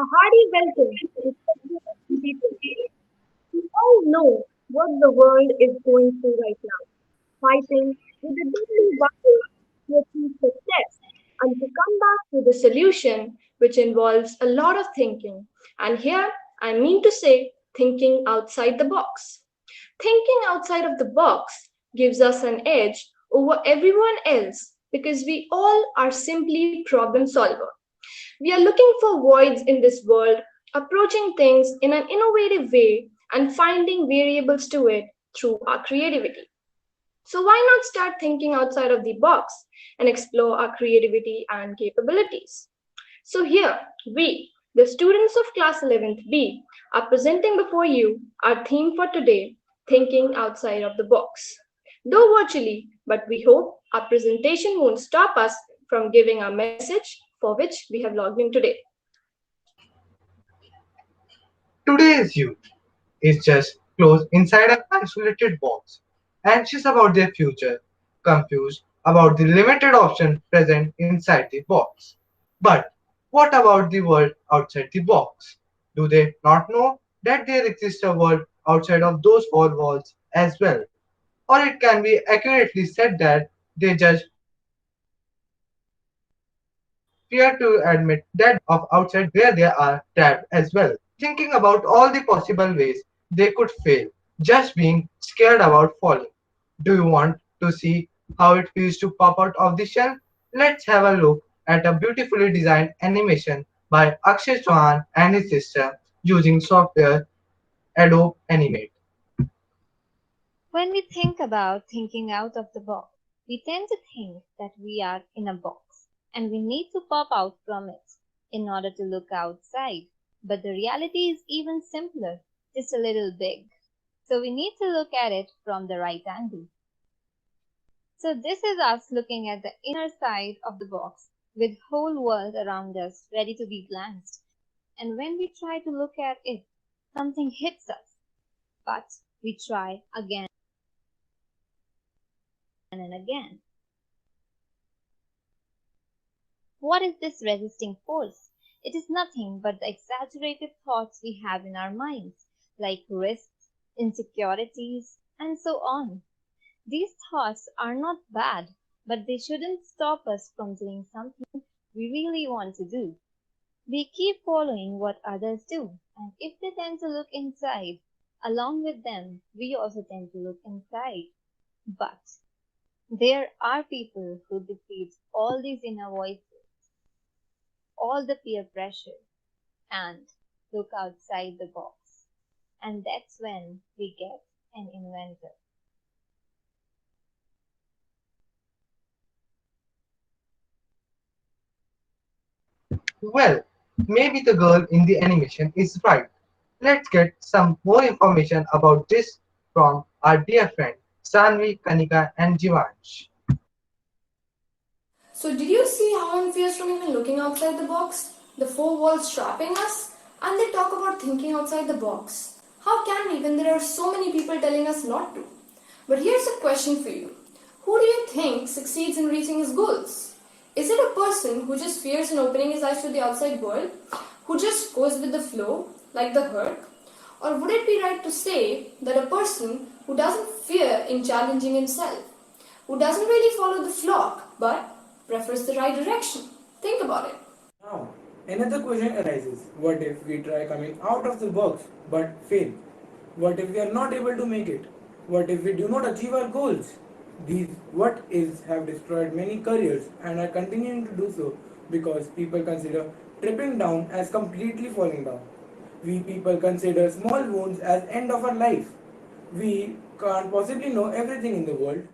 hearty welcome to People. We all know what the world is going through right now, fighting with a deadly battle to achieve success and to come back to the solution, which involves a lot of thinking. And here I mean to say, thinking outside the box. Thinking outside of the box gives us an edge over everyone else because we all are simply problem solvers. We are looking for voids in this world, approaching things in an innovative way, and finding variables to it through our creativity. So, why not start thinking outside of the box and explore our creativity and capabilities? So, here we, the students of class 11th B, are presenting before you our theme for today, Thinking Outside of the Box. Though virtually, but we hope our presentation won't stop us from giving our message for which we have logged in today. Today's youth is just closed inside an isolated box, anxious about their future, confused about the limited options present inside the box. But what about the world outside the box? Do they not know that there exists a world outside of those four walls as well? Or it can be accurately said that they just fear to admit that of outside where they are trapped as well, thinking about all the possible ways they could fail, just being scared about falling. Do you want to see how it feels to pop out of the shell? Let's have a look at a beautifully designed animation by Akshay Chauhan and his sister using software Adobe Animate. When we think about thinking out of the box, we tend to think that we are in a box and we need to pop out from it in order to look outside. But the reality is even simpler, just a little big. So we need to look at it from the right angle. So this is us looking at the inner side of the box with whole world around us ready to be glanced. And when we try to look at it, something hits us. But we try again and again. What is this resisting force? It is nothing but the exaggerated thoughts we have in our minds, like risks, insecurities, and so on. These thoughts are not bad, but they shouldn't stop us from doing something we really want to do. We keep following what others do, and if they tend to look inside, along with them, we also tend to look inside. But there are people who defeat all these inner voices, all the peer pressure, and look outside the box. And that's when we get an inventor. Well, maybe the girl in the animation is right. Let's get some more information about this from our dear friend Sanvi, Kanika, and Jivansh. So, did you see how I'm fierce from even looking outside the box? The four walls trapping us? And they talk about thinking outside the box. How can we when there are so many people telling us not to? But here's a question for you. Who do you think succeeds in reaching his goals? Is it a person who just fears in opening his eyes to the outside world? Who just goes with the flow, like the herd? Or would it be right to say that a person who doesn't fear in challenging himself, who doesn't really follow the flock but prefers the right direction? Think about it. Now, another question arises. What if we try coming out of the box but fail? What if we are not able to make it? What if we do not achieve our goals? These what ifs have destroyed many careers and are continuing to do so because people consider tripping down as completely falling down. We people consider small wounds as end of our life. We can't possibly know everything in the world.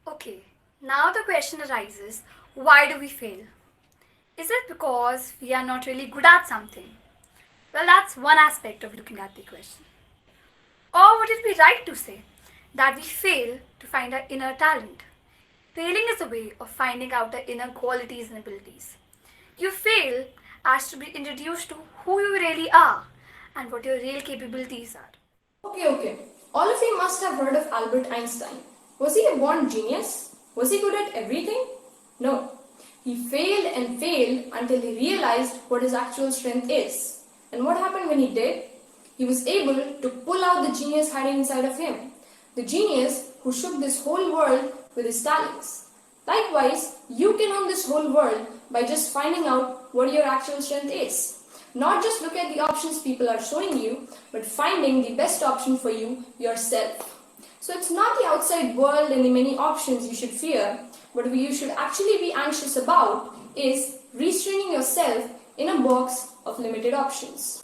Okay, now the question arises, why do we fail? Is it because we are not really good at something? Well, that's one aspect of looking at the question. Or would it be right to say that we fail to find our inner talent? Failing is a way of finding out our inner qualities and abilities. You fail as to be introduced to who you really are and what your real capabilities are. Okay. All of you must have heard of Albert Einstein. Was he a born genius? Was he good at everything? No. He failed and failed until he realized what his actual strength is. And what happened when he did? He was able to pull out the genius hiding inside of him, the genius who shook this whole world with his talents. Likewise, you can own this whole world by just finding out what your actual strength is. Not just look at the options people are showing you, but finding the best option for you yourself. So it's not the outside world and the many options you should fear, but what you should actually be anxious about is restraining yourself in a box of limited options.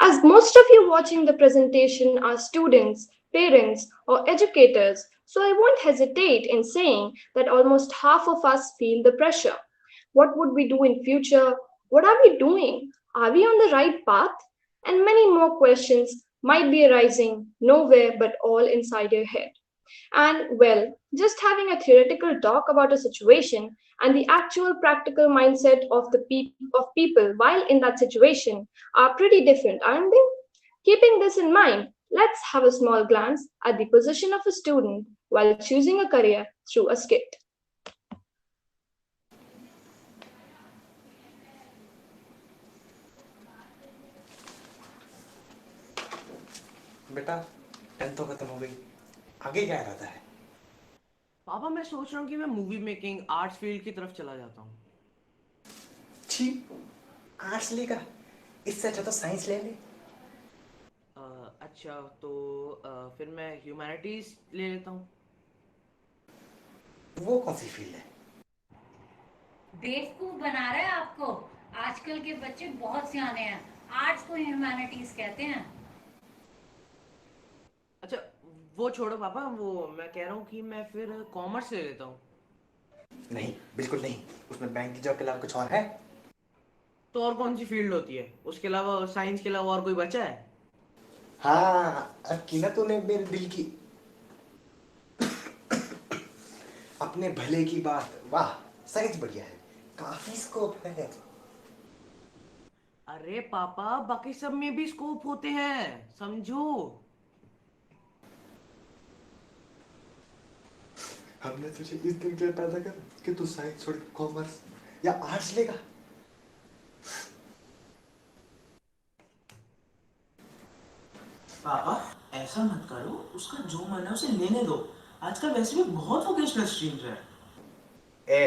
As most of you watching the presentation are students, parents, or educators, so I won't hesitate in saying that almost half of us feel the pressure. What would we do in future? What are we doing? Are we on the right path? And many more questions might be arising nowhere but all inside your head. And well, just having a theoretical talk about a situation and the actual practical mindset of of people while in that situation are pretty different, aren't they? Keeping this in mind, let's have a small glance at the position of a student while choosing a career through a skit. बेटा 10th तो खत्म हो गई, आगे क्या इरादा है? पापा मैं सोच रहा हूँ कि मैं मूवी मेकिंग आर्ट्स फील्ड की तरफ चला जाता हूँ। छी, आर्ट्स लेगा, इससे अच्छा तो साइंस ले ले। अच्छा तो फिर मैं ह्यूमैनिटीज ले लेता हूँ। वो कौन सी फील्ड है? बेवकूफ बना रहा है आपको। आजकल के बच्चे बहुत सियाने हैं, आर्ट्स को ह्यूमैनिटीज कहते हैं। अच्छा वो छोड़ो पापा, वो मैं कह रहा हूँ कि मैं फिर कॉमर्स ले लेता हूँ। नहीं, बिल्कुल नहीं, उसमें बैंक की जॉब के अलावा कुछ और है? तो और कौन सी फील्ड होती है उसके अलावा, साइंस के अलावा और कोई बचा है? हाँ, अब की ना तूने मेरे दिल की, अपने भले की बात। वाह, साइंस बढ़िया है, काफी स्कोप है। अरे पापा बाकी सब में भी स्कोप होते हैं, समझो। हमने तुझे इस दिन के लिए पैदा कर कि तू साइंस छोड़ कॉमर्स या आर्ट्स लेगा। पापा ऐसा मत करो, उसका जो मन है उसे लेने दो। आजकल वैसे भी बहुत वोकेशनल स्ट्रीम्स है। ए,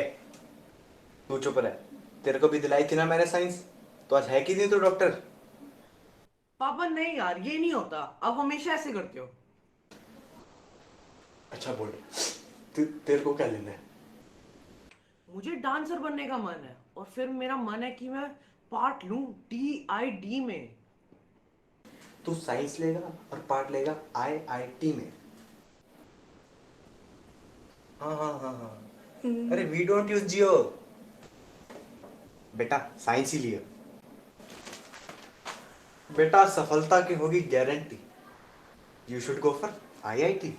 तू चुप रह, तेरे को भी दिलाई थी ना मैंने साइंस, तो आज है कि नहीं तू डॉक्टर? पापा नहीं यार, ये नहीं होता, आप हमेशा ऐसे करते हो। अच्छा बोल, तेरे को क्या लेना है? मुझे डांसर बनने का मन है, और फिर मेरा मन है कि मैं पार्ट लूं DID में। तू साइंस लेगा और पार्ट लेगा IIT में। हाँ हाँ हाँ हाँ, अरे वी डोंट यूज जियो। बेटा साइंस ही लिया, बेटा सफलता की होगी guarantee. You should go for IIT।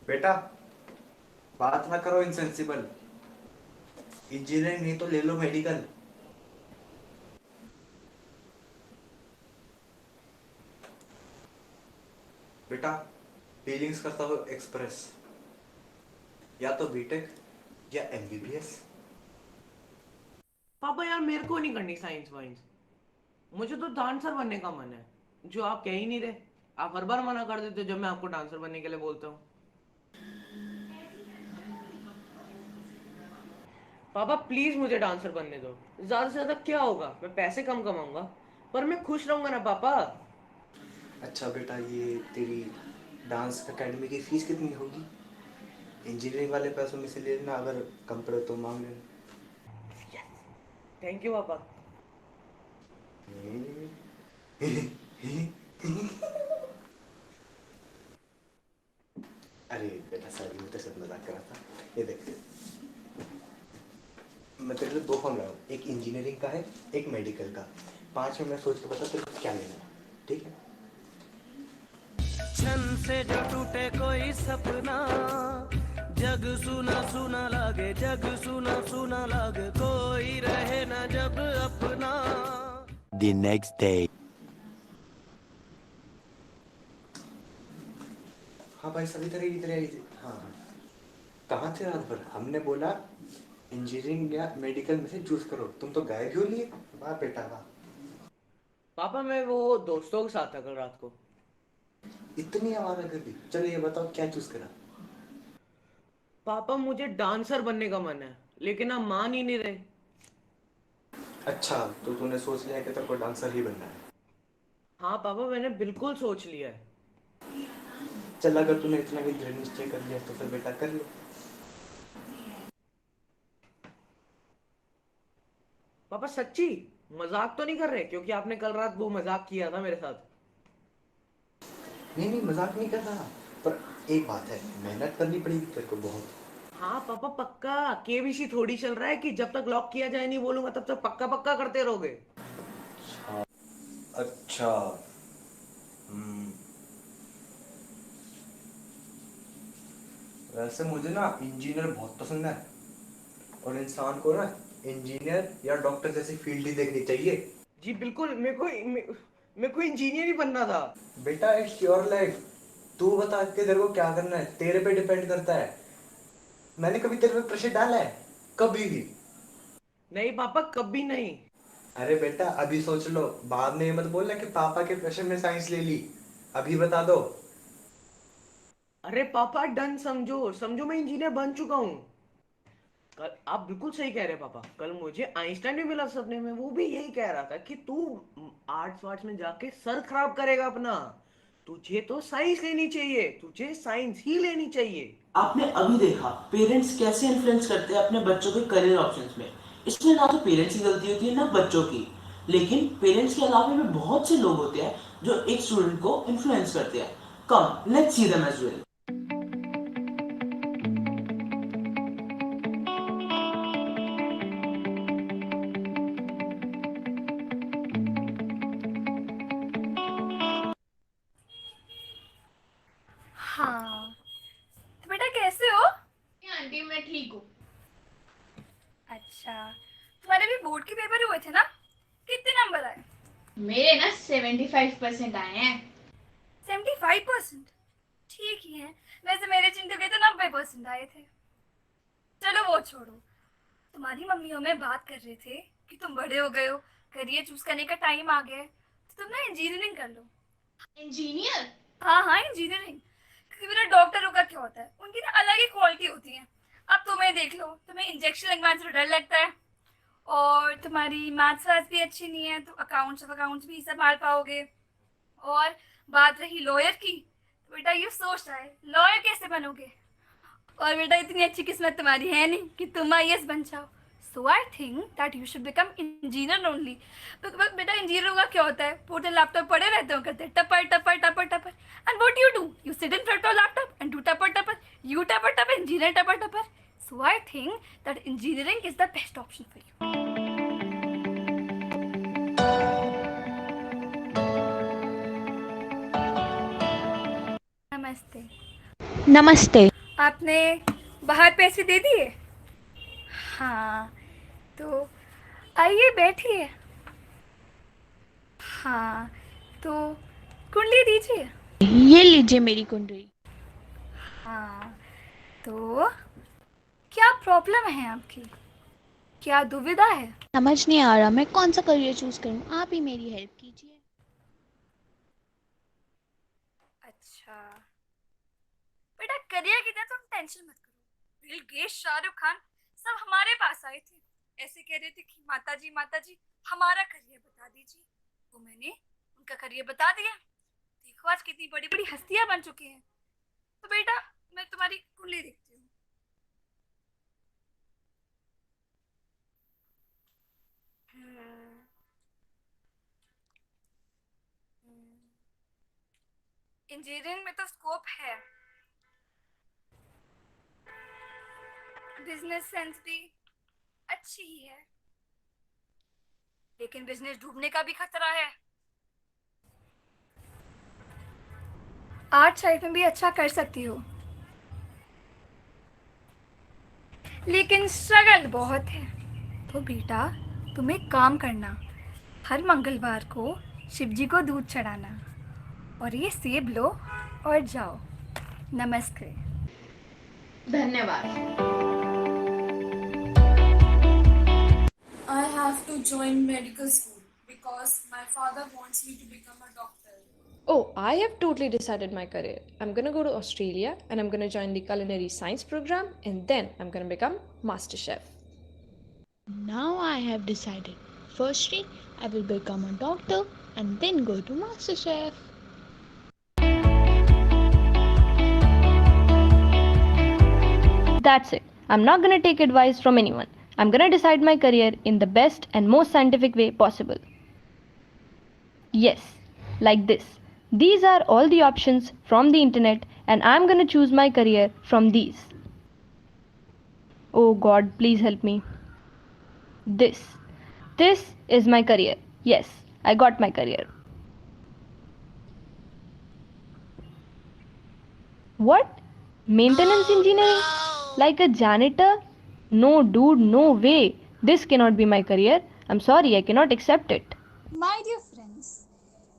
बेटा बात ना करो इनसेंसिबल, इंजीनियरिंग नहीं तो ले लो मेडिकल। बेटा फीलिंग्स करता हो एक्सप्रेस, या तो बीटेक या MBBS। पापा यार मेरे को नहीं करनी साइंस वाइंस, मुझे तो डांसर बनने का मन है, जो आप कह ही नहीं रहे। आप हर बार मना कर देते हो जब मैं आपको डांसर बनने के लिए बोलता हूँ। पापा प्लीज मुझे डांसर बनने दो, ज्यादा से ज्यादा क्या होगा, मैं पैसे कम कमाऊंगा पर मैं खुश रहूंगा ना पापा। अच्छा बेटा, ये तेरी डांस एकेडमी की फीस कितनी होगी? इंजीनियरिंग वाले पैसों में से ले लेना, अगर कम पड़े तो मांग लेना। थैंक यू पापा। अरे बेटा सॉरी, मैं तेरे साथ मजाक कर रहा था। ये देख, मैं तेरे लिए 2 फॉर्म लाया हूँ, एक इंजीनियरिंग का है, एक मेडिकल का। 5 में मैं सोच के बता तेरे को क्या लेना है, ठीक है? छन से जो टूटे कोई सपना, जग सुना सुना लागे, जग सुना सुना लागे, कोई रहे ना जब अपना। The next day. हाँ भाई सभी तरह इधर आई थी। हाँ कहाँ थे रात भर? हमने बोला इंजीनियरिंग या मेडिकल में से चूज करो, तुम तो गायब क्यों लिए? वाह बेटा वाह। पापा मैं वो दोस्तों के साथ था कल रात को। इतनी आवारागर्दी। चलो ये बताओ क्या चूज करा? पापा मुझे डांसर बनने का मन है, लेकिन आप मान ही नहीं रहे। अच्छा, तो तूने सोच लिया कि तेरे को डांसर ही बनना है? हाँ पापा मैंने बिल्कुल सोच लिया है। चल अगर तूने इतना भी दृढ़ निश्चय कर लिया तो फिर बेटा कर लो। पापा सच्ची मजाक तो नहीं कर रहे? क्योंकि आपने कल रात वो मजाक किया था मेरे साथ। नहीं नहीं मजाक नहीं कर रहा, पर एक बात है, मेहनत करनी पड़ेगी तेरे को बहुत। हाँ पापा पक्का। केबीसी थोड़ी चल रहा है कि जब तक लॉक किया जाए नहीं बोलूंगा तब तक पक्का पक्का करते रहोगे। अच्छा वैसे मुझे ना इंजीनियर बहुत पसंद है, और इंसान को ना इंजीनियर या डॉक्टर जैसी फील्ड ही देखनी चाहिए। जी बिल्कुल, मेरे को इंजीनियर ही बनना था। बेटा इट्स योर लाइफ, तू बता के तेरे को क्या करना है, तेरे पे डिपेंड करता है। मैंने कभी तेरे पे प्रेशर डाला है? कभी भी नहीं पापा, कभी नहीं। अरे बेटा अभी सोच लो, बाद में ये मत बोलना कि पापा के प्रेशर में साइंस ले ली। अभी बता दो। अरे पापा डन समझो समझो, मैं इंजीनियर बन चुका हूँ। कल आप बिल्कुल सही कह रहे हैं पापा। कल मुझे आइंस्टाइन भी मिला सपने में, वो भी यही कह रहा था कि तू आर्ट्स वार्ट्स में जाके सर खराब करेगा अपना, तुझे तो साइंस लेनी चाहिए, तुझे साइंस ही लेनी चाहिए। आपने अभी देखा पेरेंट्स कैसे इन्फ्लुएंस करते हैं अपने बच्चों के करियर ऑप्शंस में। इसमें ना तो पेरेंट्स की गलती होती है ना बच्चों की, लेकिन पेरेंट्स के अलावा भी बहुत से लोग होते हैं जो एक स्टूडेंट को इन्फ्लुएंस करते हैं। Come let's see them as well. हाँ तो बेटा कैसे हो? आंटी मैं ठीक हूँ। अच्छा तुम्हारे भी बोर्ड के पेपर हुए थे ना, कितने नंबर आए? मेरे ना 75% आए हैं। 75%? ठीक ही है। वैसे मेरे चिंटू के तो 90% आए थे। चलो वो छोड़ो, तुम्हारी मम्मी हमें बात कर रहे थे कि तुम बड़े हो गए हो, करियर चूज करने का टाइम आ गया है, तो तुम ना इंजीनियरिंग कर लो। इंजीनियर? हाँ इंजीनियरिंग। क्योंकि मेरा डॉक्टरों का क्या होता है, उनकी ना अलग ही क्वालिटी होती है। अब तुम्हें देख लो, तुम्हें इंजेक्शन लगवाने से डर लगता है, और तुम्हारी मैथ्स वैथ्स भी अच्छी नहीं है, तो अकाउंट्स भी संभाल पाओगे। और बात रही लॉयर की, तो बेटा ये सोच रहा है लॉयर कैसे बनोगे, और बेटा इतनी अच्छी किस्मत तुम्हारी है नहीं कि तुम IAS बन जाओ। So I think that you should become engineer only. बेटा इंजीनियर का क्या होता है, पूरे लैपटॉप पड़े रहते हो, करते टपर टपर टपर टपर, and what you do, you sit in front of laptop and do टपर टपर, यू टपर टपर, इंजीनियर टपर टपर। So I think that engineering is the best option for you. नमस्ते। नमस्ते। आपने बाहर पैसे दे दिए? हाँ तो आइए बैठिए। हाँ तो कुंडली दीजिए। ये लीजिए मेरी कुंडली। हाँ तो क्या प्रॉब्लम है आपकी, क्या दुविधा है? समझ नहीं आ रहा मैं कौन सा करियर चूज करूं, आप ही मेरी हेल्प कीजिए। अच्छा बेटा करियर की तुम टेंशन मत करो। बिल गेट्स, शाहरुख खान सब हमारे पास आए थे, ऐसे कह रहे थे कि माताजी हमारा करियर बता दीजिए। तो मैंने उनका करियर बता दिया। देखो आज कितनी बड़ी बड़ी हस्तियां बन चुकी हैं। तो बेटा मैं तुम्हारी कुंडली देखती हूँ। इंजीनियरिंग में तो स्कोप है, बिजनेस सेंस भी अच्छी ही है, लेकिन बिजनेस डूबने का भी खतरा है। आर्ट साइड में भी अच्छा कर सकती हो, लेकिन स्ट्रगल बहुत है। तो बेटा तुम एक काम करना, हर मंगलवार को शिव जी को दूध चढ़ाना, और ये सेब लो और जाओ। नमस्ते। धन्यवाद. I have to join medical school because my father wants me to become a doctor. Oh, I have totally decided my career. I'm gonna go to Australia and I'm gonna join the culinary science program and then I'm gonna become master chef. Now I have decided. Firstly, I will become a doctor and then go to MasterChef. That's it. I'm not gonna take advice from anyone. I'm gonna decide my career in the best and most scientific way possible. Yes, like this. These are all the options from the internet, and I'm gonna choose my career from these. Oh God, please help me. This. This is my career. Yes, I got my career. What? Maintenance engineering? Like a janitor? No, dude, no way. This cannot be my career. I'm sorry, I cannot accept it. My dear friends,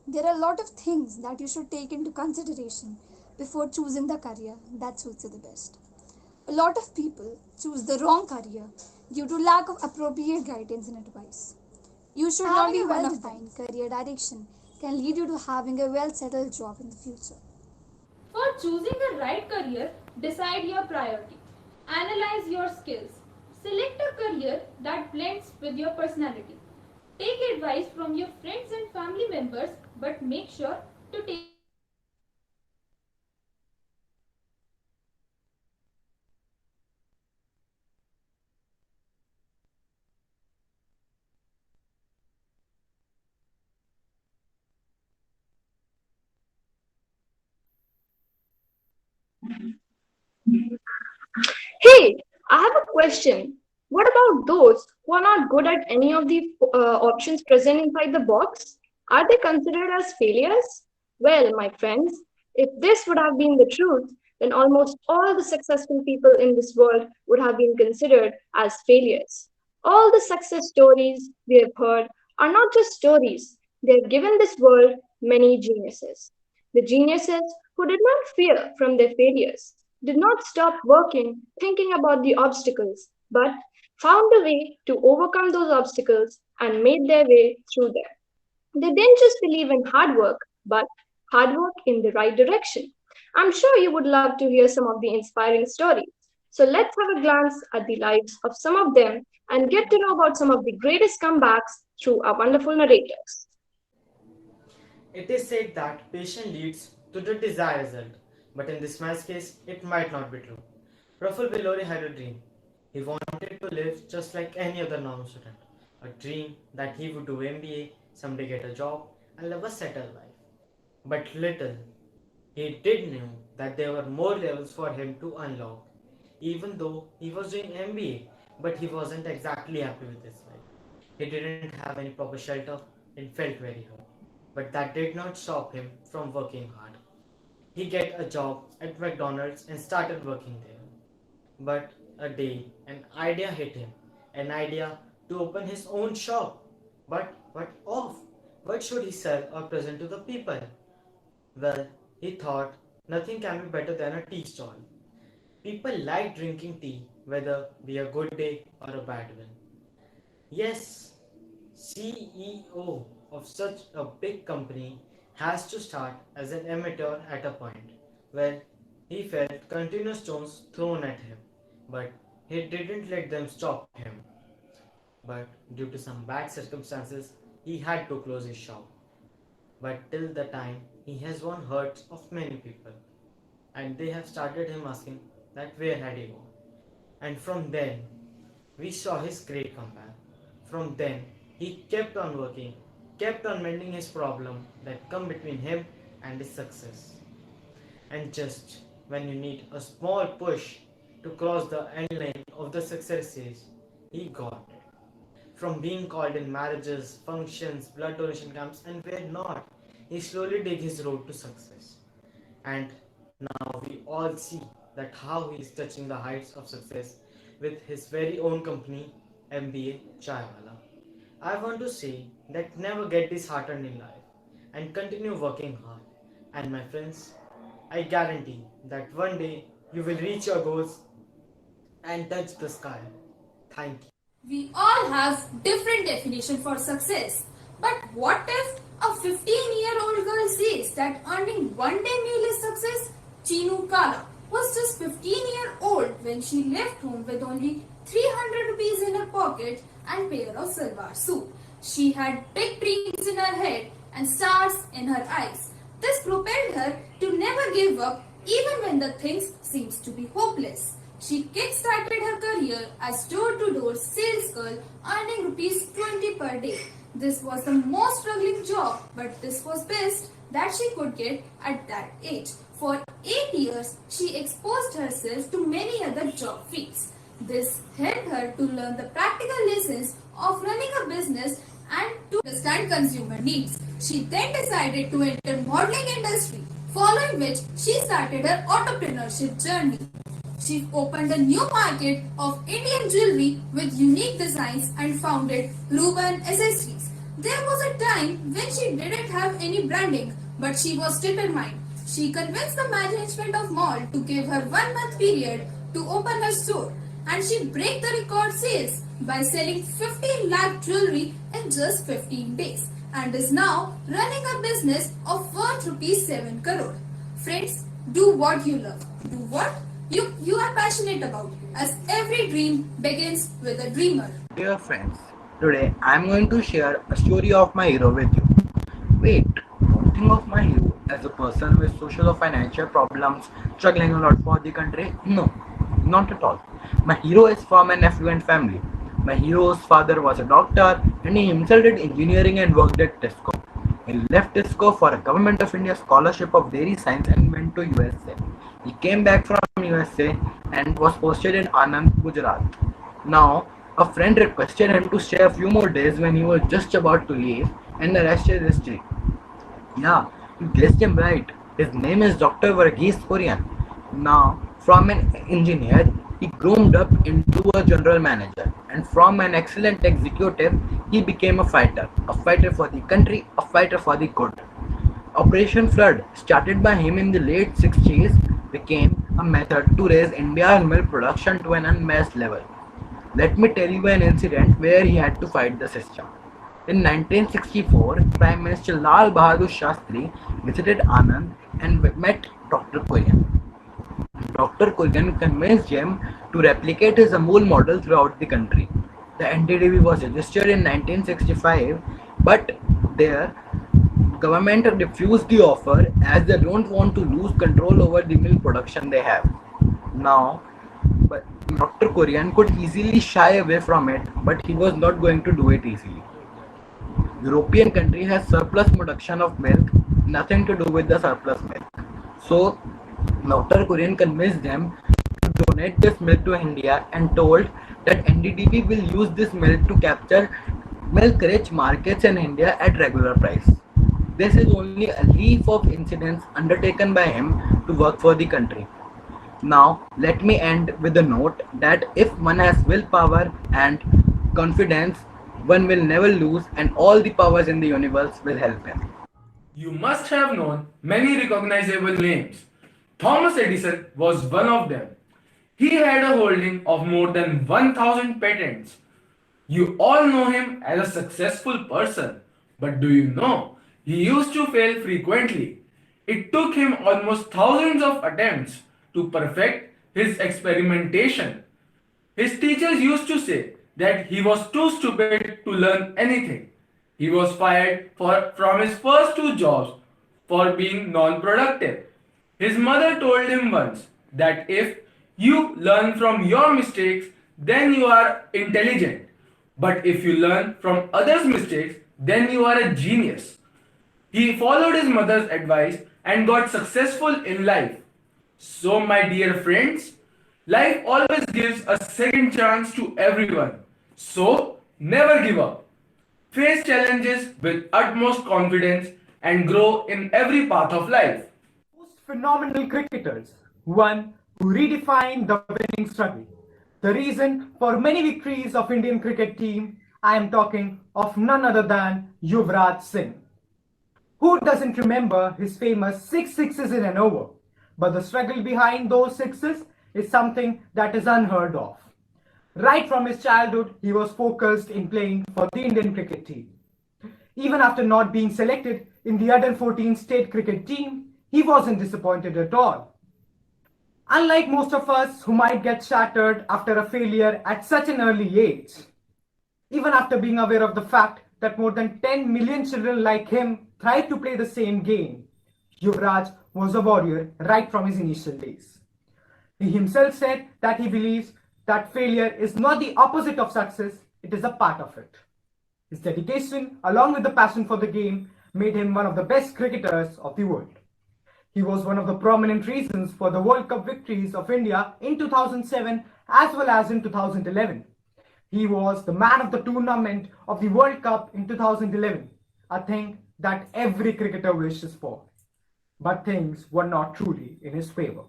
there are a lot of things that you should take into consideration before choosing the career that suits you the best. A lot of people choose the wrong career due to lack of appropriate guidance and advice. You should not be well defined career direction can lead you to having a well settled job in the future. For choosing the right career, decide your priority. Analyze your skills. Select a career that blends with your personality. Take advice from your friends and family members, but make sure to take Hey, I have a question. What about those who are not good at any of the options present inside the box? Are they considered as failures? Well, my friends, if this would have been the truth, then almost all the successful people in this world would have been considered as failures. All the success stories we have heard are not just stories, they have given this world many geniuses. The geniuses who did not fear from their failures, did not stop working, thinking about the obstacles, but found a way to overcome those obstacles and made their way through them. They didn't just believe in hard work, but hard work in the right direction. I'm sure you would love to hear some of the inspiring stories. So let's have a glance at the lives of some of them and get to know about some of the greatest comebacks through our wonderful narrators. It is said that patience leads to the desired result, but in this man's case, it might not be true. Praful Bellori had a dream. He wanted to live just like any other normal student. A dream that he would do MBA, someday get a job, and live a settled life. But little he did know that there were more levels for him to unlock. Even though he was doing MBA, but he wasn't exactly happy with his life. He didn't have any proper shelter and felt very hurt. But that did not stop him from working hard. He got a job at McDonald's and started working there. But a day, an idea hit him. An idea to open his own shop. But what of? What should he sell or present to the people? Well, he thought nothing can be better than a tea stall. People like drinking tea, whether be a good day or a bad one. Yes, CEO of such a big company has to start as an amateur at a point where he felt continuous stones thrown at him, but he didn't let them stop him. But due to some bad circumstances, he had to close his shop. But till the time, he has won hearts of many people, and they have started him asking that where had he gone. And from then, we saw his great comeback. From then, he kept on working, kept on mending his problem that come between him and his success. And just when you need a small push to cross the end line of the success race, he got it. From being called in marriages, functions, blood donation camps, and where not, he slowly dig his road to success. And now we all see that how he is touching the heights of success with his very own company, MBA Chaiwala. I want to say that never get disheartened in life and continue working hard. And my friends, I guarantee that one day you will reach your goals and touch the sky. Thank you. We all have different definition for success. But what if a 15-year-old girl says that earning one day meal is success? Chinu Kala was just 15-year-old when she left home with only 300 rupees in her pocket and pair of salwar suit. She had big dreams in her head and stars in her eyes. This propelled her to never give up even when the things seems to be hopeless. She kick-started her career as door-to-door sales girl earning rupees 20 per day. This was the most struggling job, but this was best that she could get at that age. For 8 years, she exposed herself to many other job fields. This helped her to learn the practical lessons of running a business and to understand consumer needs. She then decided to enter modeling industry, following which she started her entrepreneurship journey. She opened a new market of Indian jewelry with unique designs and founded Ruben Accessories. There was a time when she didn't have any branding, but she was determined. She convinced the management of mall to give her 1 month period to open her store, and she broke the record sales by selling 15 lakh jewelry in just 15 days and is now running a business of worth rupees 7 crore. Friends, do what you love. Do what you are passionate about, as every dream begins with a dreamer. Dear friends, today I am going to share a story of my hero with you. Wait, don't think of my hero as a person with social or financial problems struggling a lot for the country. No, not at all. My hero is from an affluent family. My hero's father was a doctor and he himself did engineering and worked at Tesco. He left Tesco for a Government of India scholarship of dairy science and went to USA. He came back from USA and was posted in Anand, Gujarat. Now, a friend requested him to stay a few more days when he was just about to leave, and the rest is history. Yeah, you guessed him right. His name is Dr. Varghese Kurian. Now, from an engineer, he groomed up into a general manager, and from an excellent executive, he became a fighter for the country, a fighter for the good. Operation Flood, started by him in the late 60s, became a method to raise India's milk production to an unmatched level. Let me tell you an incident where he had to fight the system. In 1964, Prime Minister Lal Bahadur Shastri visited Anand and met Dr. Kurian. Dr. Kurian convinced him to replicate his Amul model throughout the country. The NDDB was registered in 1965, but their government refused the offer as they don't want to lose control over the milk production they have. Now, but Dr. Kurian could easily shy away from it, but he was not going to do it easily. European country has surplus production of milk, nothing to do with the surplus milk. So, Dr. Kurian convinced them to donate this milk to India and told that NDDB will use this milk to capture milk-rich markets in India at regular price. This is only a leaf of incidents undertaken by him to work for the country. Now, let me end with a note that if one has willpower and confidence, one will never lose and all the powers in the universe will help him. You must have known many recognizable names. Thomas Edison was one of them. He had a holding of more than 1000 patents. You all know him as a successful person, but do you know he used to fail frequently? It took him almost thousands of attempts to perfect his experimentation. His teachers used to say that he was too stupid to learn anything. He was fired from his first 2 jobs for being non-productive. His mother told him once that if you learn from your mistakes, then you are intelligent. But if you learn from others' mistakes, then you are a genius. He followed his mother's advice and got successful in life. So, my dear friends, life always gives a second chance to everyone. So, never give up. Face challenges with utmost confidence and grow in every path of life. Phenomenal cricketers, one who redefined the winning struggle. The reason for many victories of Indian cricket team, I am talking of none other than Yuvraj Singh. Who doesn't remember his famous 6 sixes in an over? But the struggle behind those sixes is something that is unheard of. Right from his childhood, he was focused in playing for the Indian cricket team. Even after not being selected in the under 14 state cricket team, he wasn't disappointed at all. Unlike most of us who might get shattered after a failure at such an early age, even after being aware of the fact that more than 10 million children like him tried to play the same game, Yuvraj was a warrior right from his initial days. He himself said that he believes that failure is not the opposite of success, it is a part of it. His dedication, along with the passion for the game, made him one of the best cricketers of the world. He was one of the prominent reasons for the World Cup victories of India in 2007 as well as in 2011. He was the man of the tournament of the World Cup in 2011, a thing that every cricketer wishes for. But things were not truly in his favor.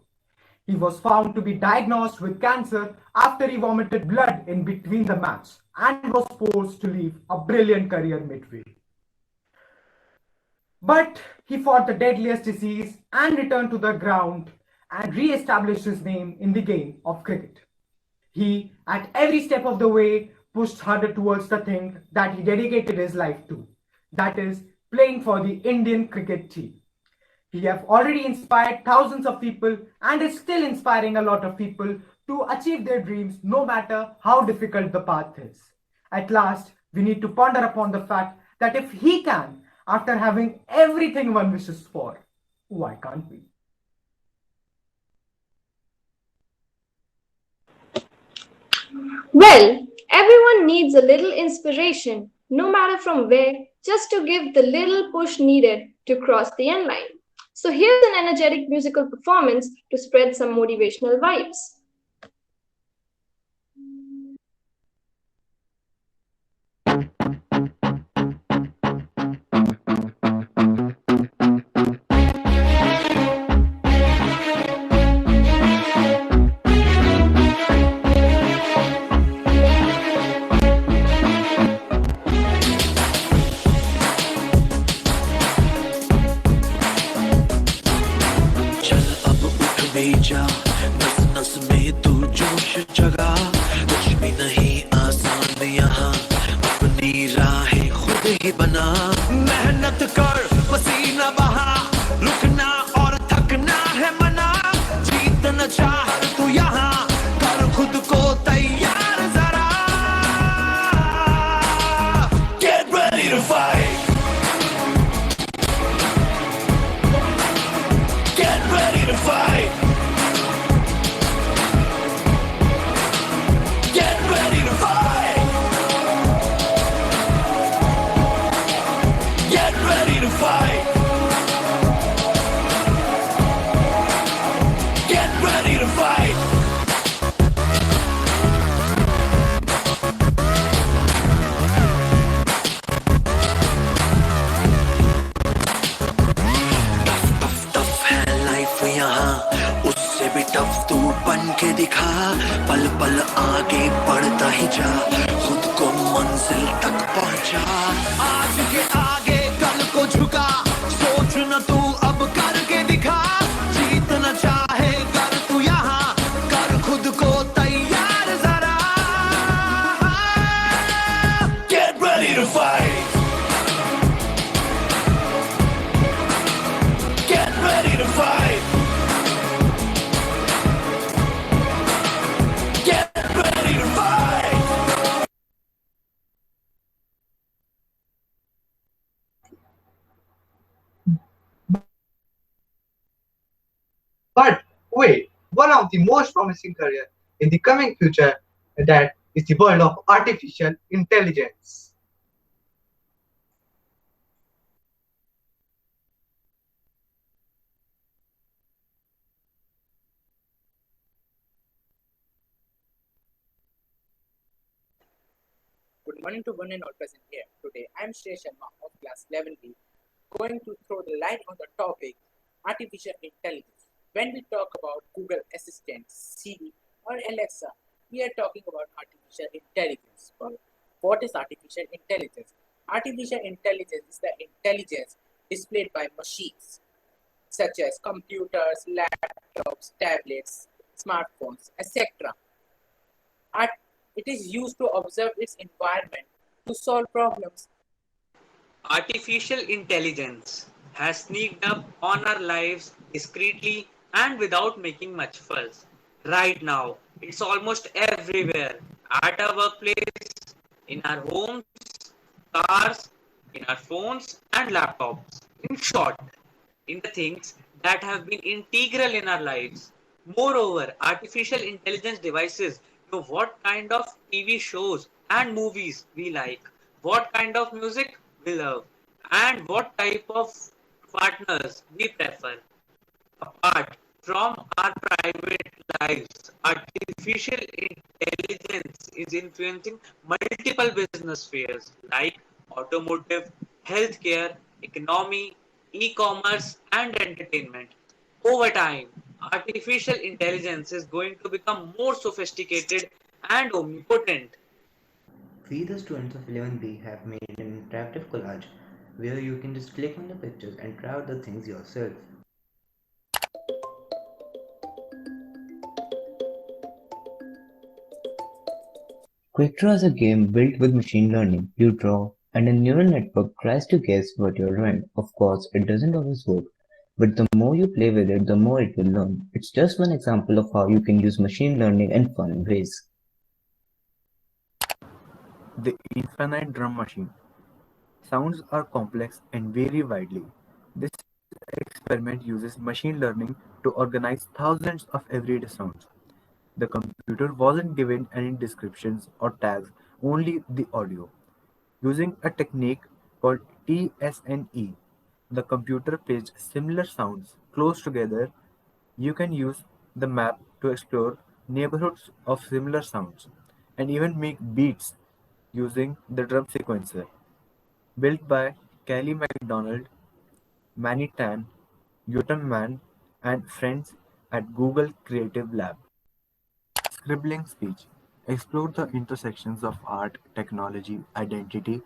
He was found to be diagnosed with cancer after he vomited blood in between the match and was forced to leave a brilliant career midway. But he fought the deadliest disease and returned to the ground and re-established his name in the game of cricket. He, at every step of the way, pushed harder towards the thing that he dedicated his life to, that is, playing for the Indian cricket team. He has already inspired thousands of people and is still inspiring a lot of people to achieve their dreams no matter how difficult the path is. At last, we need to ponder upon the fact that if he can, after having everything one wishes for, why can't we? Well, everyone needs a little inspiration, no matter from where, just to give the little push needed to cross the end line. So here's an energetic musical performance to spread some motivational vibes. जा नस नस में तू जोश जगा कुछ भी नहीं आसान यहाँ अपनी राहें खुद ही बना मेहनत कर पसीना बहा रुकना और थकना है मना जीतना चाह तू यहाँ कर खुद को तैयार जरा Get ready to fight Get ready to fight tough तू बन के दिखा पल पल आगे बढ़ता ही जा खुद को मंजिल तक पहुंचा आज के आगे कल को झुका सोच न तू अब करके दिखा जीतना चाहे कर तू यहाँ कर खुद को तैयार जरा Get ready to fight Get ready to fight But wait, one of the most promising careers in the coming future that is the world of artificial intelligence. Good morning to one and all present here. Today I am Shrey Sharma of class 11B going to throw the light on the topic artificial intelligence. When we talk about Google Assistant, Siri or Alexa, we are talking about artificial intelligence. But what is artificial intelligence? Artificial intelligence is the intelligence displayed by machines such as computers, laptops, tablets, smartphones, etc. Art, it is used to observe its environment to solve problems. Artificial intelligence has sneaked up on our lives discreetly and without making much fuss. Right now, it's almost everywhere at our workplace, in our homes, cars, in our phones, and laptops. In short, in the things that have been integral in our lives. Moreover, artificial intelligence devices know what kind of TV shows and movies we like, what kind of music we love, and what type of partners we prefer. Apart from our private lives, artificial intelligence is influencing multiple business spheres like automotive, healthcare, economy, e-commerce, and entertainment. Over time, artificial intelligence is going to become more sophisticated and omnipotent. We, the students of 11B, have made an interactive collage where you can just click on the pictures and try out the things yourself. Quickdraw is a game built with machine learning. You draw, and a neural network tries to guess what you're drawing. Of course, it doesn't always work, but the more you play with it, the more it will learn. It's just one example of how you can use machine learning in fun ways. The infinite drum machine. Sounds are complex and vary widely. This experiment uses machine learning to organize thousands of everyday sounds. The computer wasn't given any descriptions or tags, only the audio. Using a technique called TSNE, the computer plays similar sounds close together. You can use the map to explore neighborhoods of similar sounds and even make beats using the drum sequencer. Built by Kelly MacDonald, Manny Tan, Yotam Mann, and friends at Google Creative Lab. Scribbling speech. Explore the intersections of art, technology, identity,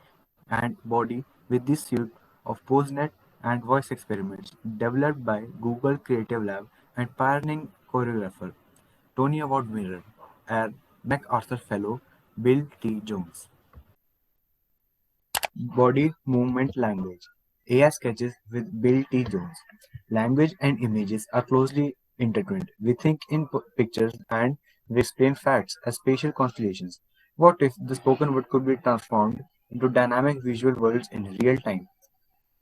and body with this suite of PostNet and voice experiments developed by Google Creative Lab and pioneering choreographer, Tony Award winner, and MacArthur Fellow Bill T. Jones. Body movement language. AI sketches with Bill T. Jones. Language and images are closely intertwined. We think in pictures and we explain facts as spatial constellations. What if the spoken word could be transformed into dynamic visual worlds in real time?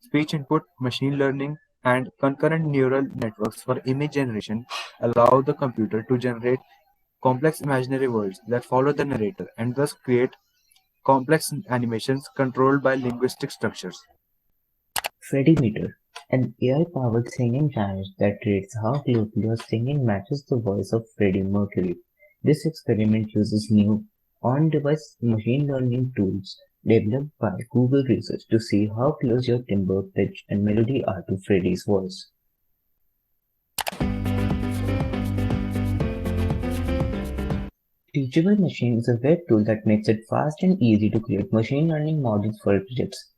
Speech input, machine learning, and concurrent neural networks for image generation allow the computer to generate complex imaginary worlds that follow the narrator and thus create complex animations controlled by linguistic structures. Freddymeter, an AI-powered singing challenge that rates how closely your singing matches the voice of Freddie Mercury. This experiment uses new on-device machine learning tools developed by Google Research to see how close your timbre, pitch, and melody are to Freddie's voice. Teachable Machine is a web tool that makes it fast and easy to create machine learning models for projects.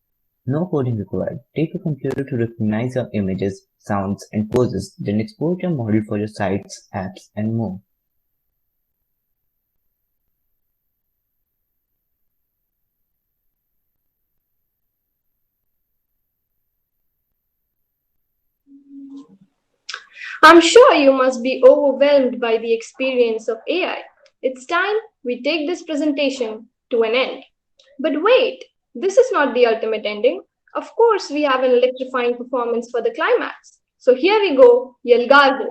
No coding required. Take a computer to recognize your images, sounds, and poses, then export your model for your sites, apps, and more. I'm sure you must be overwhelmed by the experience of AI. It's time we take this presentation to an end. But wait, this is not the ultimate ending. Of course, we have an electrifying performance for the climax. So here we go, Yelgargo.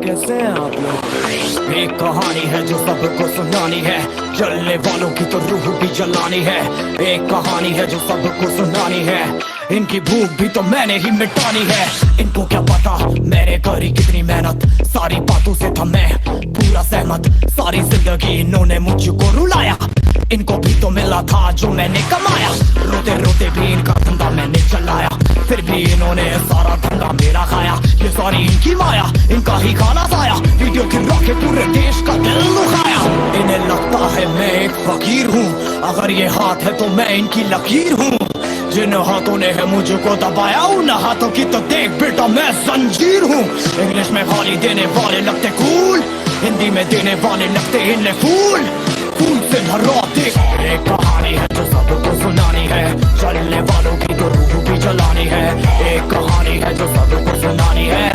कैसे हैं आप लोग एक कहानी है जो सबको सुनानी है जलने वालों की तो रूह भी जलानी है एक कहानी है जो सबको सुनानी है इनकी भूख भी तो मैंने ही मिटानी है इनको क्या पता मैंने करी कितनी मेहनत सारी बातों से था मैं पूरा सहमत सारी जिंदगी इन्होंने मुझको रुलाया इनको भी तो मिला था जो मैंने कमाया, रोते रोते भी इनका धंधा मैंने चलाया, फिर भी इन्होंने सारा धंधा मेरा खाया। ये सारी इनकी माया, इनका ही खाना साया, वीडियो गिरा के पूरे देश का दिल दुखाया। इन्हें लगता है मैं एक फकीर हूँ, अगर ये हाथ है तो मैं इनकी लकीर हूँ। जिन हाथों ने है मुझको दबाया, उन हाथों की तो देख बेटा मैं जंजीर हूँ। इंग्लिश में गाली देने वाले लगते कूल, हिंदी में देने वाले लगते इन्हें फूल। फूल से भरौते एक कहानी है जो सबको सुनानी है, चलने वालों की तो रूह भी जलानी है। एक कहानी है जो सबको सुनानी है,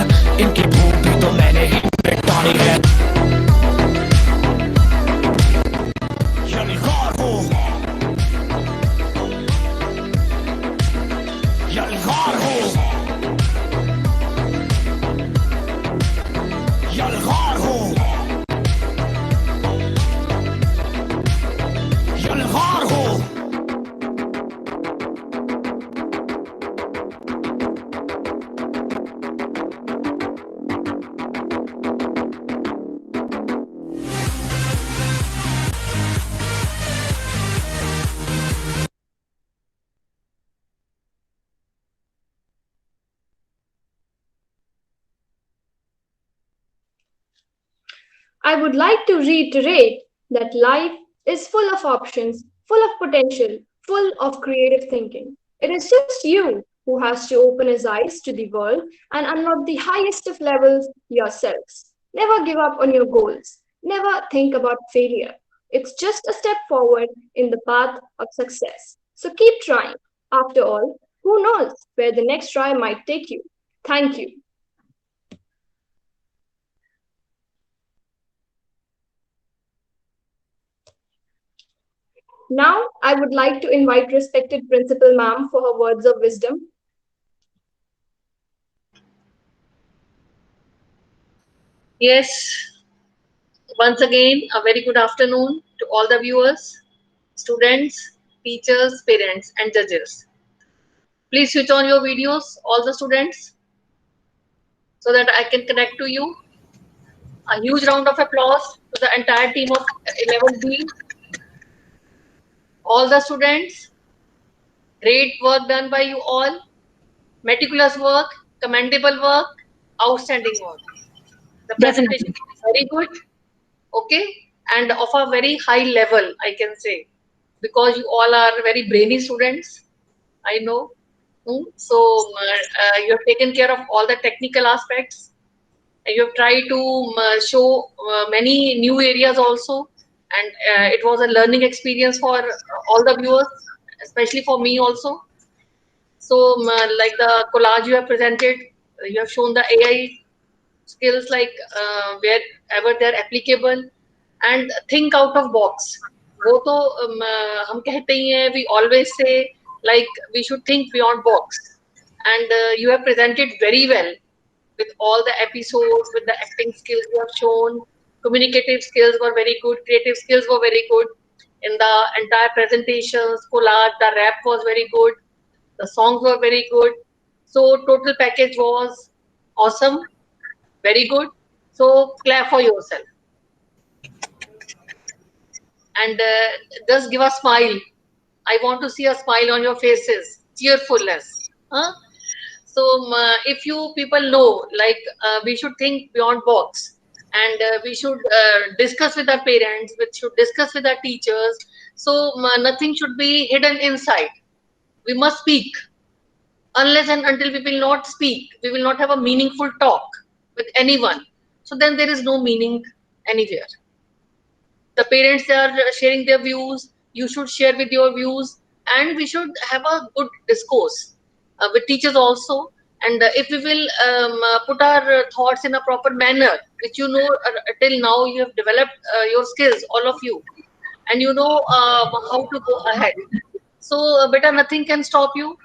इनकी भूख भी तो मैंने ही मिटानी है। यलगार हो, यलगार हो, यलगार हो, यलगार हो। I would like to reiterate that life is full of options, full of potential, full of creative thinking. It is just you who has to open his eyes to the world and unlock the highest of levels yourselves. Never give up on your goals. Never think about failure. It's just a step forward in the path of success. So keep trying. After all, who knows where the next try might take you? Thank you. Now, I would like to invite respected Principal Ma'am for her words of wisdom. Yes, once again, a very good afternoon to all the viewers, students, teachers, parents, and judges. Please switch on your videos, all the students, so that I can connect to you. A huge round of applause to the entire team of 11B. All the students, great work done by you all. Meticulous work, commendable work, outstanding work. The presentation is very good, okay, and of a very high level, I can say, because you all are very brainy students, I know. So you have taken care of all the technical aspects. You have tried to show many new areas also, and it was a learning experience for all the viewers, especially for me also. So like the collage you have presented, you have shown the AI skills like wherever they're applicable, and think out of box. वो तो हम कहते ही हैं, we always say like we should think beyond box, and you have presented very well with all the episodes, with the acting skills you have shown. Communicative skills were very good, creative skills were very good in the entire presentations, collage, the rap was very good, the songs were very good. So total package was awesome, very good. So clap for yourself. And just give a smile. I want to see a smile on your faces, cheerfulness. Huh? So if you people know, like we should think beyond box, and we should discuss with our parents, we should discuss with our teachers. So nothing should be hidden inside. We must speak. Unless and until we will not speak, we will not have a meaningful talk with anyone. So then there is no meaning anywhere. The parents are sharing their views, you should share with your views, and we should have a good discourse with teachers also. And if we will put our thoughts in a proper manner, which you know till now you have developed your skills, all of you, and you know how to go ahead. So beta, nothing can stop you.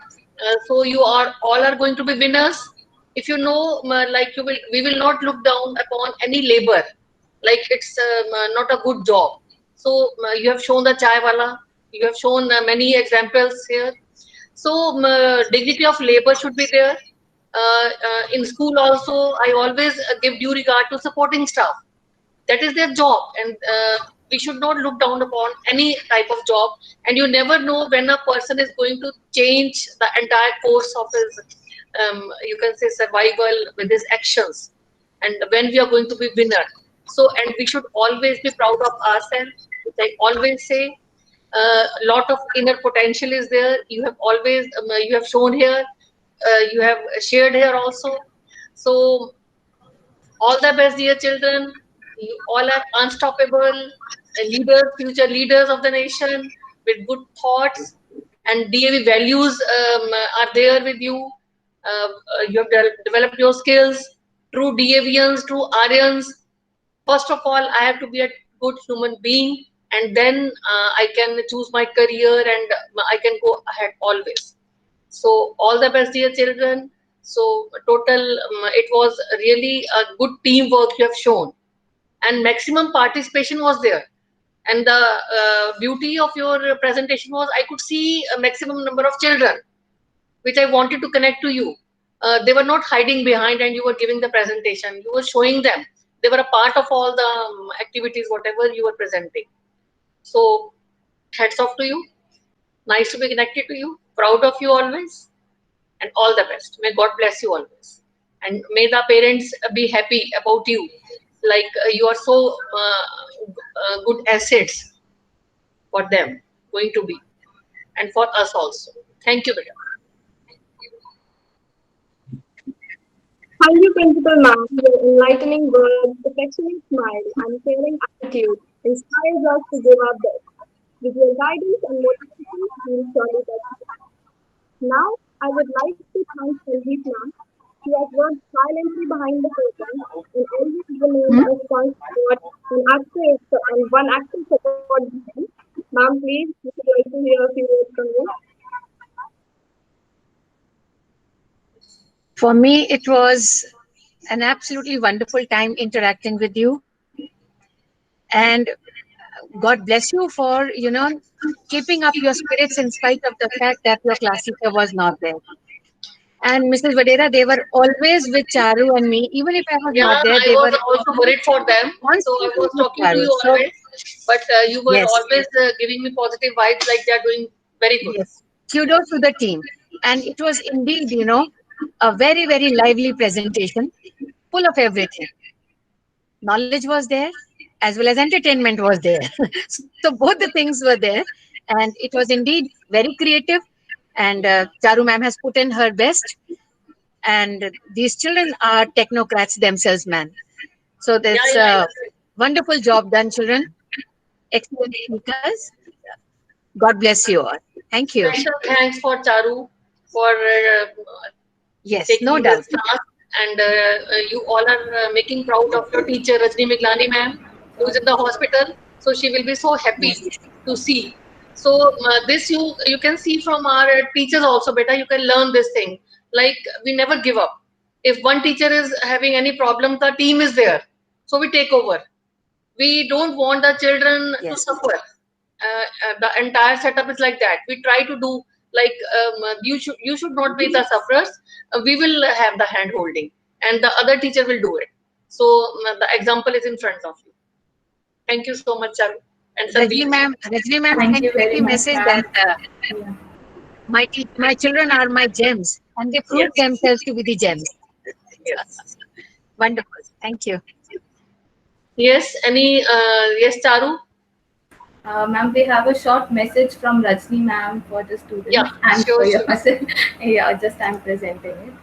So you are all are going to be winners. If you know, like you will, we will not look down upon any labor, like it's not a good job. So you have shown the chai wala, you have shown many examples here. So dignity of labor should be there. In school also, I always give due regard to supporting staff. That is their job, and we should not look down upon any type of job, and you never know when a person is going to change the entire course of his, you can say, survival with his actions, and when we are going to be winner. So, and we should always be proud of ourselves, which I always say. A lot of inner potential is there. You have always, you have shown here, you have shared here also. So, all the best, dear children. You all are unstoppable leaders, future leaders of the nation with good thoughts, and DAV values are there with you. You have developed your skills. True DAVians, true Aryans. First of all, I have to be a good human being, and then I can choose my career and I can go ahead always. So all the best, dear children. So total, it was really a good teamwork you have shown, and maximum participation was there. And the beauty of your presentation was I could see a maximum number of children, which I wanted to connect to you. They were not hiding behind, and you were giving the presentation. You were showing them. They were a part of all the activities, whatever you were presenting. So hats off to you. Nice to be connected to you. Proud of you always. And all the best. May God bless you always. And may the parents be happy about you. Like you are so good assets for them, going to be. And for us also. Thank you, Beta. Thank you, Principal Ma'am. Your enlightening words, affectionate smile, and caring attitude inspires us to give our best. With your guidance and motivation, we will surely get there. Now, I would like to thank Sandeep Ma'am. She has worked silently behind the curtain and always remained a strong support and one active support behind. Ma'am, please, we would like to hear a few words from you. For me, it was an absolutely wonderful time interacting with you. And God bless you for, keeping up your spirits in spite of the fact that your class teacher was not there. And Mrs. Vadera, they were always with Charu and me. Even if I was Yeah, not there, I they was were also worried for them. So I was constantly with talking to Charu. you So, always. But you were yes, always giving me positive vibes like they are doing very good. yes. Kudos to the team. And it was indeed, a very, very lively presentation, full of everything. Knowledge was there, as well as entertainment was there. So both the things were there. And it was indeed very creative. And Charu ma'am has put in her best. And these children are technocrats themselves, man. So Yeah, that's yeah, a wonderful job done, children. Excellent speakers. God bless you all. Thank you. special thanks for Charu for Yes, taking no doubt. this class, and you all are making proud of your teacher Rajni Miglani ma'am, who is in the hospital. So she will be so happy to see. So this you can see from our teachers also. Beta, you can learn this thing. Like we never give up. If one teacher is having any problem, the team is there. So we take over. We don't want the children to suffer. The entire setup is like that. We try to do like you should not be the sufferers. We will have the hand holding, and the other teacher will do it. So the example is in front of you. Thank you so much, Charu and Sandeep. Rajni ma'am Thank sent you me very the much, message ma'am. that my children are my gems, and they prove themselves to be the gems. Yes. Wonderful. Thank you. Yes. Any? Yes, Charu. Ma'am, we have a short message from Rajni ma'am for the students. Yeah, and sure, for your sure. person. Yeah, just I'm presenting it.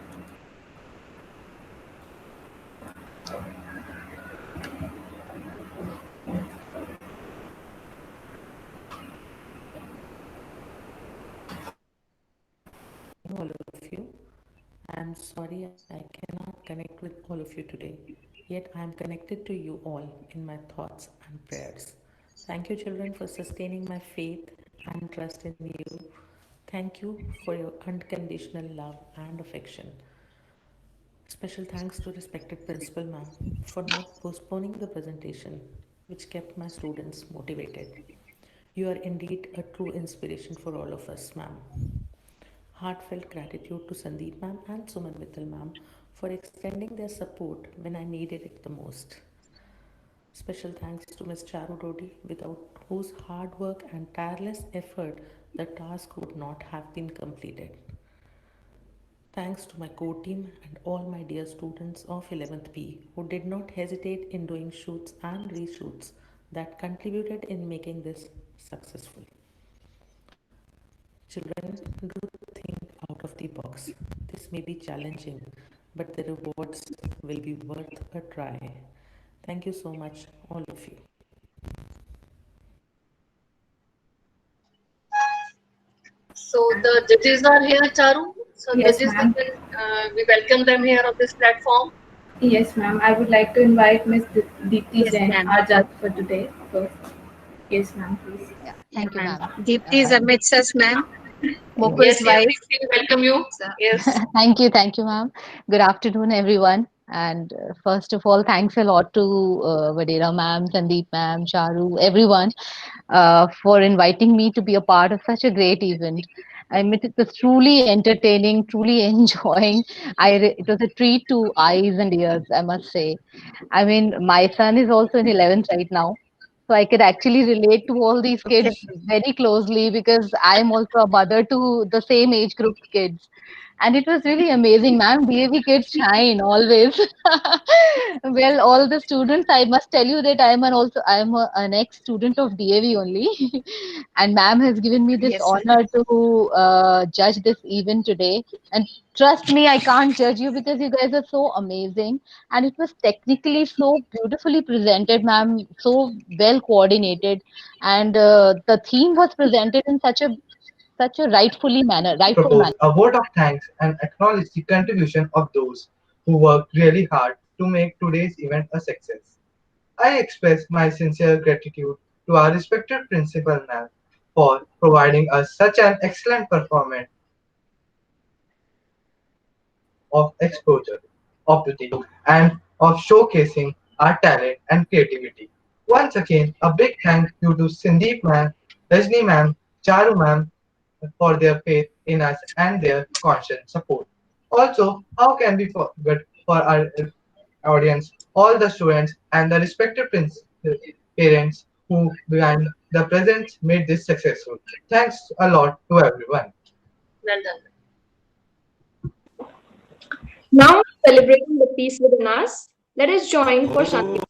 All of you. I'm sorry I cannot connect with all of you today, yet I am connected to you all in my thoughts and prayers. Thank you, children, for sustaining my faith and trust in you. Thank you for your unconditional love and affection. Special thanks to respected Principal Ma'am for not postponing the presentation, which kept my students motivated. You are indeed a true inspiration for all of us, ma'am. Heartfelt gratitude to Sandeep ma'am and Suman Mittal ma'am for extending their support when I needed it the most. Special thanks to Ms. Charu Dodi, without whose hard work and tireless effort the task would not have been completed. Thanks to my core team and all my dear students of 11th P who did not hesitate in doing shoots and reshoots that contributed in making this successful. Children, do think out of the box. This may be challenging, but the rewards will be worth a try. Thank you so much, all of you. So the judges are here, Charu. So Yes, judges, ma'am. we welcome them here on this platform. Yes, ma'am. I would like to invite Miss Deepti Yes, Jain, ma'am. our judge for today. First. Yes, ma'am, please. Thank you, ma'am. Deepti is amidst us, ma'am. Mukul's Yes, yes, wife. we welcome you. Yes. Thank you, ma'am. Good afternoon, everyone. And first of all, thanks a lot to Vadera ma'am, Sandeep ma'am, Charu, everyone, for inviting me to be a part of such a great event. I mean, it was truly entertaining, truly enjoying. It was a treat to eyes and ears, I must say. I mean, my son is also in 11th right now. So I could actually relate to all these kids very closely because I'm also a mother to the same age group kids. And it was really amazing, ma'am. DAV kids shine always. Well, all the students, I must tell you that an ex-student of DAV only, and ma'am has given me this Yes, honor to judge this event today. And trust me, I can't judge you because you guys are so amazing, and it was technically so beautifully presented, ma'am. So well coordinated, and the theme was presented in such a rightful Propose manner. a vote of thanks and acknowledge the contribution of those who worked really hard to make today's event a success. I express my sincere gratitude to our respected principal ma'am for providing us such an excellent performance of exposure of the day and of showcasing our talent and creativity. Once again, a big thank you to Sandeep ma'am, Rajni ma'am, Charu ma'am for their faith in us and their constant support. Also, how can we forget for our audience, all the students and the respective parents who behind the presence made this successful. Thanks a lot to everyone. Well done. Now, celebrating the peace within us, let us join for Shanti.